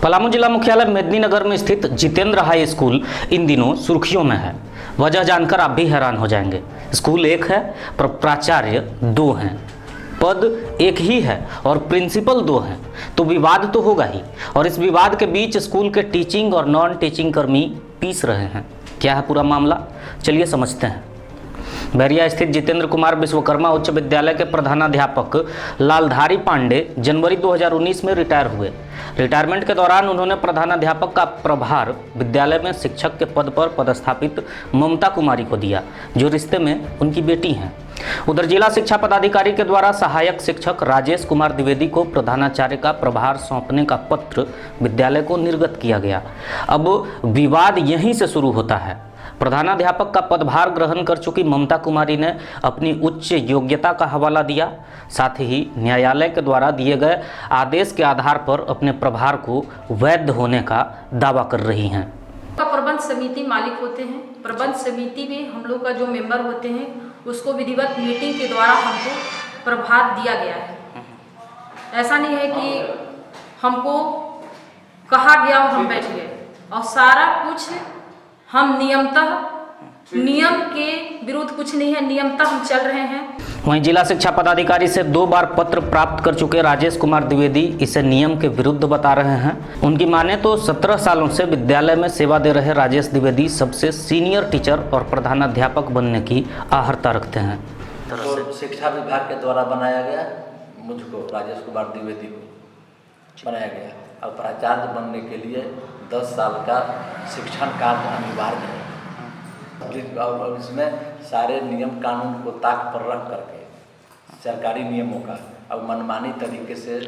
पलामू जिला मुख्यालय मेदिनीनगर में स्थित जितेंद्र हाई स्कूल इन दिनों सुर्खियों में है। वजह जानकर आप भी हैरान हो जाएंगे। स्कूल एक है पर प्राचार्य दो हैं, पद एक ही है और प्रिंसिपल दो हैं, तो विवाद तो होगा ही। और इस विवाद के बीच स्कूल के टीचिंग और नॉन टीचिंग कर्मी पीस रहे हैं। क्या है पूरा मामला, चलिए समझते हैं। बैरिया स्थित जितेंद्र कुमार विश्वकर्मा उच्च विद्यालय के प्रधानाध्यापक लालधारी पांडे जनवरी 2019 में रिटायर हुए। रिटायरमेंट के दौरान उन्होंने प्रधानाध्यापक का प्रभार विद्यालय में शिक्षक के पद पर पदस्थापित ममता कुमारी को दिया, जो रिश्ते में उनकी बेटी हैं। उधर जिला शिक्षा पदाधिकारी के द्वारा सहायक शिक्षक राजेश कुमार द्विवेदी को प्रधानाचार्य का प्रभार सौंपने का पत्र विद्यालय को निर्गत किया गया। अब विवाद यहीं से शुरू होता है। प्रधानाध्यापक का पदभार ग्रहण कर चुकी ममता कुमारी ने अपनी उच्च योग्यता का हवाला दिया, साथ ही न्यायालय के द्वारा दिए गए आदेश के आधार पर अपने प्रभार को वैध होने का दावा कर रही हैं। प्रबंध समिति मालिक होते हैं। प्रबंध समिति में हम लोग का जो मेंबर होते हैं उसको विधिवत मीटिंग के द्वारा हमको प्रभार दिया गया है। ऐसा नहीं है कि हमको कहा गया और हम बैठ गए, और सारा कुछ हम नियम के विरुद्ध कुछ नहीं है, नियमतः हम चल रहे हैं। वहीं जिला शिक्षा पदाधिकारी से 2 बार पत्र प्राप्त कर चुके राजेश कुमार द्विवेदी इसे नियम के विरुद्ध बता रहे हैं। उनकी माने तो 17 सालों से विद्यालय में सेवा दे रहे राजेश द्विवेदी सबसे सीनियर टीचर और प्रधानाध्यापक बनने की आहर्ता रखते हैं। तो शिक्षा विभाग के द्वारा बनाया गया, मुझको राजेश कुमार द्विवेदी को बनाया गया। अब प्राचार्य बनने के लिए 10 साल का शिक्षण कार्य अनिवार्य है। और इसमें सारे नियम कानून को ताक पर रख करके सरकारी नियमों का अब मनमानी तरीके से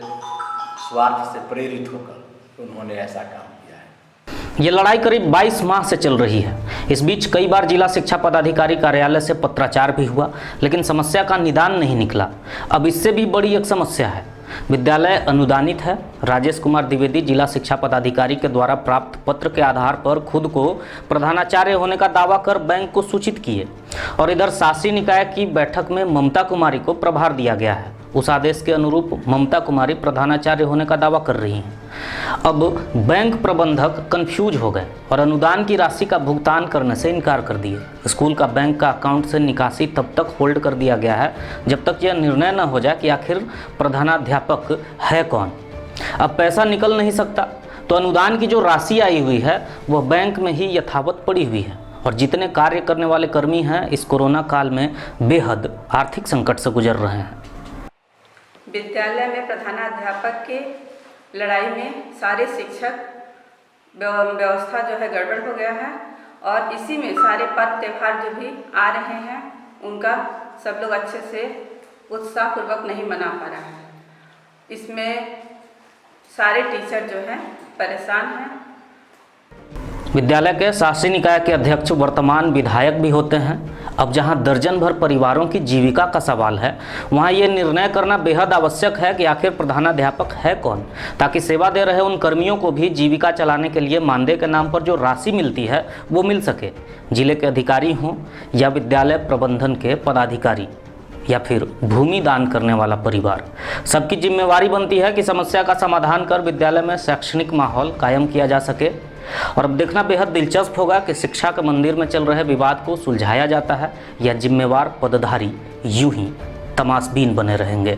स्वार्थ से प्रेरित होकर उन्होंने ऐसा काम किया है। ये लड़ाई करीब 22 माह से चल रही है। इस बीच कई बार जिला शिक्षा पदाधिकारी कार्यालय से पत्राचार भी हुआ, लेकिन समस्या का निदान नहीं निकला। अब इससे भी बड़ी एक समस्या है। विद्यालय अनुदानित है। राजेश कुमार द्विवेदी जिला शिक्षा पदाधिकारी के द्वारा प्राप्त पत्र के आधार पर खुद को प्रधानाचार्य होने का दावा कर बैंक को सूचित किए, और इधर शासी निकाय की बैठक में ममता कुमारी को प्रभार दिया गया है। उस आदेश के अनुरूप ममता कुमारी प्रधानाचार्य होने का दावा कर रही हैं। अब बैंक प्रबंधक कंफ्यूज हो गए और अनुदान की राशि का भुगतान करने से इनकार कर दिए। स्कूल का बैंक का अकाउंट से निकासी तब तक होल्ड कर दिया गया है जब तक यह निर्णय न हो जाए कि आखिर प्रधानाध्यापक है कौन। अब पैसा निकल नहीं सकता, तो अनुदान की जो राशि आई हुई है वह बैंक में ही यथावत पड़ी हुई है। और जितने कार्य करने वाले कर्मी हैं इस कोरोना काल में बेहद आर्थिक संकट से गुजर रहे हैं। विद्यालय में प्रधानाध्यापक के लड़ाई में सारे शिक्षक व्यवस्था जो है गड़बड़ हो गया है, और इसी में सारे पद त्यौहार जो भी आ रहे हैं उनका सब लोग अच्छे से उत्साहपूर्वक नहीं मना पा रहे हैं। इसमें सारे टीचर जो हैं परेशान हैं। विद्यालय के शासी निकाय के अध्यक्ष वर्तमान विधायक भी होते हैं। अब जहां दर्जन भर परिवारों की जीविका का सवाल है, वहां ये निर्णय करना बेहद आवश्यक है कि आखिर प्रधानाध्यापक है कौन, ताकि सेवा दे रहे उन कर्मियों को भी जीविका चलाने के लिए मानदेय के नाम पर जो राशि मिलती है वो मिल सके। जिले के अधिकारी हों या विद्यालय प्रबंधन के पदाधिकारी या फिर भूमि दान करने वाला परिवार, सबकी जिम्मेवारी बनती है कि समस्या का समाधान कर विद्यालय में शैक्षणिक माहौल कायम किया जा सके। और अब देखना बेहद दिलचस्प होगा कि शिक्षा के मंदिर में चल रहे विवाद को सुलझाया जाता है या जिम्मेवार पदधारी यूं ही तमाशबीन बने रहेंगे।